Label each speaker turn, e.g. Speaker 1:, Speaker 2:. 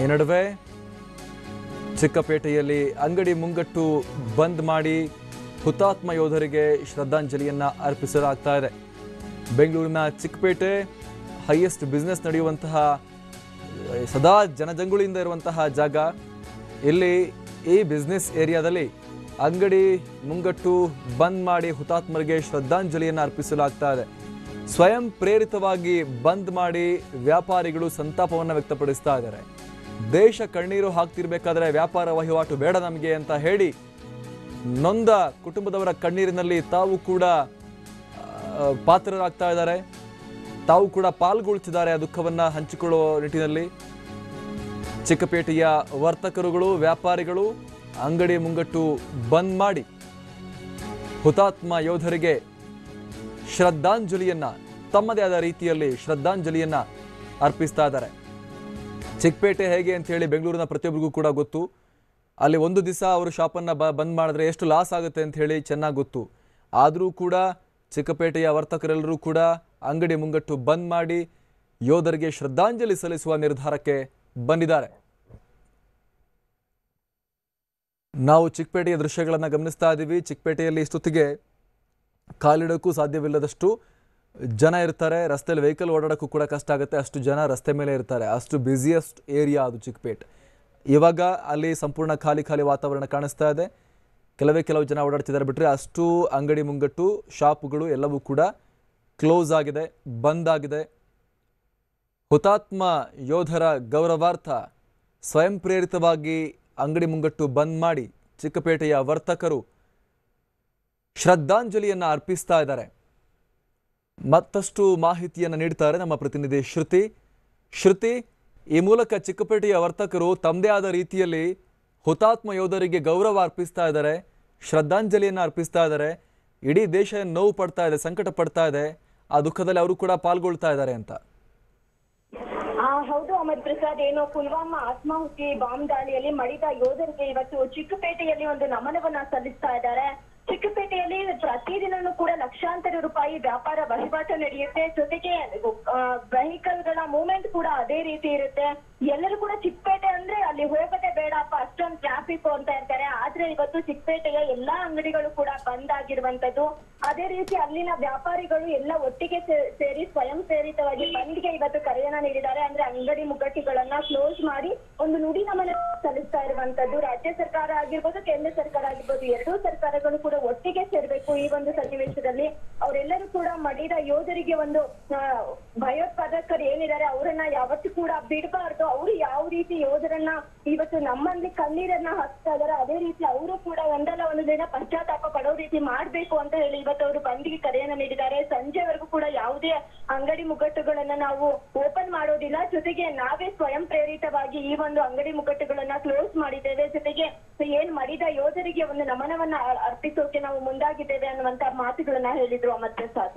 Speaker 1: ಈ ನಡುವೆ ಚಿಕ್ಕಪೇಟೆಯಲ್ಲಿ ಅಂಗಡಿ ಮುಂಗಟ್ಟು ಬಂದ್ ಮಾಡಿ ಹುತಾತ್ಮ ಯೋಧರಿಗೆ ಶ್ರದ್ಧಾಂಜಲಿಯನ್ನ ಅರ್ಪಿಸಲಾಗ್ತಾ ಇದೆ. ಬೆಂಗಳೂರಿನ ಚಿಕ್ಕಪೇಟೆ ಹೈಯೆಸ್ಟ್ ಬಿಸ್ನೆಸ್ ನಡೆಯುವಂತಹ ಸದಾ ಜನಜಂಗುಳಿಯಿಂದ ಇರುವಂತಹ ಜಾಗ. ಇಲ್ಲಿ ಈ ಬಿಸ್ನೆಸ್ ಏರಿಯಾದಲ್ಲಿ ಅಂಗಡಿ ಮುಂಗಟ್ಟು ಬಂದ್ ಮಾಡಿ ಹುತಾತ್ಮರಿಗೆ ಶ್ರದ್ಧಾಂಜಲಿಯನ್ನು ಅರ್ಪಿಸಲಾಗ್ತಾ ಇದೆ. ಸ್ವಯಂ ಪ್ರೇರಿತವಾಗಿ ಬಂದ್ ಮಾಡಿ ವ್ಯಾಪಾರಿಗಳು ಸಂತಾಪವನ್ನು ವ್ಯಕ್ತಪಡಿಸ್ತಾ ಇದ್ದಾರೆ. ದೇಶ ಕಣ್ಣೀರು ಹಾಕ್ತಿರ್ಬೇಕಾದ್ರೆ ವ್ಯಾಪಾರ ವಹಿವಾಟು ಬೇಡ ನಮಗೆ ಅಂತ ಹೇಳಿ ನೊಂದ ಕುಟುಂಬದವರ ಕಣ್ಣೀರಿನಲ್ಲಿ ತಾವು ಕೂಡ ಪಾತ್ರರಾಗ್ತಾ ಇದ್ದಾರೆ. ತಾವು ಕೂಡ ಪಾಲ್ಗೊಳ್ತಿದ್ದಾರೆ ಆ ದುಃಖವನ್ನ ಹಂಚಿಕೊಳ್ಳುವ ನಿಟ್ಟಿನಲ್ಲಿ. ಚಿಕ್ಕಪೇಟೆಯ ವರ್ತಕರುಗಳು ವ್ಯಾಪಾರಿಗಳು ಅಂಗಡಿ ಮುಂಗಟ್ಟು ಬಂದ್ ಮಾಡಿ ಹುತಾತ್ಮ ಯೋಧರಿಗೆ ಶ್ರದ್ಧಾಂಜಲಿಯನ್ನ ತಮ್ಮದೇ ಆದ ರೀತಿಯಲ್ಲಿ ಶ್ರದ್ಧಾಂಜಲಿಯನ್ನ ಅರ್ಪಿಸ್ತಾ ಇದ್ದಾರೆ. ಚಿಕ್ಕಪೇಟೆ ಹೇಗೆ ಅಂತ ಹೇಳಿ ಬೆಂಗಳೂರಿನ ಪ್ರತಿಯೊಬ್ಬರಿಗೂ ಕೂಡ ಗೊತ್ತು. ಅಲ್ಲಿ ಒಂದು ದಿವಸ ಅವರು ಶಾಪನ್ನ ಬಂದ್ ಮಾಡಿದ್ರೆ ಎಷ್ಟು ಲಾಸ್ ಆಗುತ್ತೆ ಅಂತ ಹೇಳಿ ಚೆನ್ನಾಗಿ ಗೊತ್ತು. ಆದರೂ ಕೂಡ ಚಿಕ್ಕಪೇಟೆಯ ವರ್ತಕರೆಲ್ಲರೂ ಕೂಡ ಅಂಗಡಿ ಮುಂಗಟ್ಟು ಬಂದ್ ಮಾಡಿ ಯೋಧರಿಗೆ ಶ್ರದ್ಧಾಂಜಲಿ ಸಲ್ಲಿಸುವ ನಿರ್ಧಾರಕ್ಕೆ ಬಂದಿದ್ದಾರೆ. ನಾವು ಚಿಕ್ಕಪೇಟೆಯ ದೃಶ್ಯಗಳನ್ನು ಗಮನಿಸ್ತಾ ಇದ್ದೀವಿ. ಚಿಕ್ಕಪೇಟೆಯಲ್ಲಿ ಇಷ್ಟೊತ್ತಿಗೆ ಕಾಲಿಡೋಕ್ಕೂ ಸಾಧ್ಯವಿಲ್ಲದಷ್ಟು ಜನ ಇರ್ತಾರೆ. ರಸ್ತೆಯಲ್ಲಿ ವೆಹಿಕಲ್ ಓಡಾಡೋಕ್ಕೂ ಕೂಡ ಕಷ್ಟ ಆಗುತ್ತೆ. ಅಷ್ಟು ಜನ ರಸ್ತೆ ಮೇಲೆ ಇರ್ತಾರೆ. ಅಷ್ಟು ಬ್ಯುಸಿಯೆಸ್ಟ್ ಏರಿಯಾ ಅದು ಚಿಕ್ಕಪೇಟೆ. ಇವಾಗ ಅಲ್ಲಿ ಸಂಪೂರ್ಣ ಖಾಲಿ ವಾತಾವರಣ ಕಾಣಿಸ್ತಾ ಇದೆ. ಕೆಲವು ಜನ ಓಡಾಡ್ತಿದ್ದಾರೆ ಬಿಟ್ಟರೆ ಅಷ್ಟು ಅಂಗಡಿ ಮುಂಗಟ್ಟು ಶಾಪ್ಗಳು ಎಲ್ಲವೂ ಕೂಡ ಕ್ಲೋಸ್ ಆಗಿದೆ, ಬಂದ್ ಆಗಿದೆ. ಹುತಾತ್ಮ ಯೋಧರ ಗೌರವಾರ್ಥ ಸ್ವಯಂ ಪ್ರೇರಿತವಾಗಿ ಅಂಗಡಿ ಮುಂಗಟ್ಟು ಬಂದ್ ಮಾಡಿ ಚಿಕ್ಕಪೇಟೆಯ ವರ್ತಕರು ಶ್ರದ್ಧಾಂಜಲಿಯನ್ನು ಅರ್ಪಿಸ್ತಾ ಇದ್ದಾರೆ. ಮತ್ತಷ್ಟು ಮಾಹಿತಿಯನ್ನು ನೀಡ್ತಾರೆ ನಮ್ಮ ಪ್ರತಿನಿಧಿ ಶ್ರುತಿ. ಈ ಮೂಲಕ ಚಿಕ್ಕಪೇಟೆಯ ವರ್ತಕರು ತಮ್ಮದೇ ಆದ ರೀತಿಯಲ್ಲಿ ಹುತಾತ್ಮ ಯೋಧರಿಗೆ ಗೌರವ ಅರ್ಪಿಸ್ತಾ ಇದ್ದಾರೆ, ಶ್ರದ್ಧಾಂಜಲಿಯನ್ನು ಅರ್ಪಿಸ್ತಾ ಇದ್ದಾರೆ. ಇಡೀ ದೇಶ ನೋವು ಪಡ್ತಾ ಇದೆ, ಸಂಕಟ ಪಡ್ತಾ ಇದೆ. ಆ ದುಃಖದಲ್ಲಿ ಅವರು ಕೂಡ ಪಾಲ್ಗೊಳ್ತಾ ಇದ್ದಾರೆ ಅಂತ.
Speaker 2: ಹೌದು ಅಮರ್ ಪ್ರಸಾದ್, ಏನು ಪುಲ್ವಾಮಾ ಆತ್ಮಾಹುತಿ ಬಾಂಬ್ ದಾಳಿಯಲ್ಲಿ ಮಡಿದ ಯೋಧರಿಗೆ ಇವತ್ತು ಚಿಕ್ಕಪೇಟೆಯಲ್ಲಿ ಒಂದು ನಮನವನ್ನ ಸಲ್ಲಿಸ್ತಾ ಇದ್ದಾರೆ. ಚಿಕ್ಕಪೇಟೆಯಲ್ಲಿ ಪ್ರತಿದಿನನೂ ಕೂಡ ಲಕ್ಷಾಂತರ ರೂಪಾಯಿ ವ್ಯಾಪಾರ ವಹಿವಾಟು ನಡೆಯುತ್ತೆ. ಜೊತೆಗೆ ವೆಹಿಕಲ್ ಗಳ ಮೂವ್ಮೆಂಟ್ ಕೂಡ ಅದೇ ರೀತಿ ಇರುತ್ತೆ. ಎಲ್ಲರೂ ಕೂಡ ಚಿಕ್ಕಪೇಟೆ ಅಂದ್ರೆ ಅಲ್ಲಿ ಹೋಗದೆ ಬೇಡಪ್ಪ, ಅಷ್ಟೊಂದು ಟ್ರಾಫಿಕ್ ಅಂತ ಇರ್ತಾರೆ. ಆದ್ರೆ ಇವತ್ತು ಚಿಕ್ಕಪೇಟೆಯ ಎಲ್ಲಾ ಅಂಗಡಿಗಳು ಕೂಡ ಬಂದ್ ಆಗಿರುವಂತದ್ದು. ಅದೇ ರೀತಿ ಅಲ್ಲಿನ ವ್ಯಾಪಾರಿಗಳು ಎಲ್ಲ ಒಟ್ಟಿಗೆ ಸೇರಿ ಸ್ವಯಂ ಪ್ರೇರಿತವಾಗಿ ಬಂದ್ಗೆ ಇವತ್ತು ಕರೆಯನ್ನ ನೀಡಿದ್ದಾರೆ. ಅಂದ್ರೆ ಅಂಗಡಿ ಮುಗ್ಗಟ್ಟುಗಳನ್ನ ಕ್ಲೋಸ್ ಮಾಡಿ ಒಂದು ನುಡಿ ನಮನ ಸಲ್ಲಿಸ್ತಾ ಇರುವಂತದ್ದು. ರಾಜ್ಯ ಸರ್ಕಾರ ಆಗಿರ್ಬೋದು, ಕೇಂದ್ರ ಸರ್ಕಾರ ಆಗಿರ್ಬೋದು, ಎರಡೂ ಸರ್ಕಾರಗಳು ಕೂಡ ಒಟ್ಟಿಗೆ ಸೇರ್ಬೇಕು ಈ ಒಂದು ಸನ್ನಿವೇಶದಲ್ಲಿ. ಅವರೆಲ್ಲರೂ ಕೂಡ ಮಡಿದ ಯೋಧರಿಗೆ ಒಂದು ಭಯೋತ್ಪಾದಕರು ಏನಿದ್ದಾರೆ ಅವರನ್ನ ಯಾವತ್ತೂ ಕೂಡ ಬಿಡಬಾರ್ದು. ಅವರು ಯಾವ ರೀತಿ ಯೋಧರನ್ನ ಇವತ್ತು ನಮ್ಮಲ್ಲಿ ಕಣ್ಣೀರನ್ನ ಹಾಕ್ತಾ ಇದಾರೆ, ಅದೇ ರೀತಿ ಅವರು ಕೂಡ ಒಂದಲ್ಲ ಒಂದು ದಿನ ಪಶ್ಚಾತ್ತಾಪ ಪಡೋ ರೀತಿ ಮಾಡ್ಬೇಕು ಅಂತ ಹೇಳಿ ಇವತ್ತು ಅವರು ಬಂದ್ಗೆ ಕರೆಯನ್ನ ನೀಡಿದ್ದಾರೆ. ಸಂಜೆವರೆಗೂ ಕೂಡ ಯಾವುದೇ ಅಂಗಡಿ ಮುಗ್ಗಟ್ಟುಗಳನ್ನ ನಾವು ಓಪನ್ ಮಾಡೋದಿಲ್ಲ. ಜೊತೆಗೆ ನಾವೇ ಸ್ವಯಂ ಪ್ರೇರಿತವಾಗಿ ಈ ಒಂದು ಅಂಗಡಿ ಮುಗ್ಗಟ್ಟುಗಳನ್ನ ಕ್ಲೋಸ್ ಮಾಡಿದ್ದೇವೆ. ಜೊತೆಗೆ ಏನ್ ಮಡಿದ ಯೋಧರಿಗೆ ಒಂದು ನಮನವನ್ನ ಅರ್ಪಿಸೋಕೆ ನಾವು ಮುಂದಾಗಿದ್ದೇವೆ ಅನ್ನುವಂತ ಮಾತುಗಳನ್ನ ಹೇಳಿದ್ರು ಅಮರ್ ಪ್ರಸಾದ್.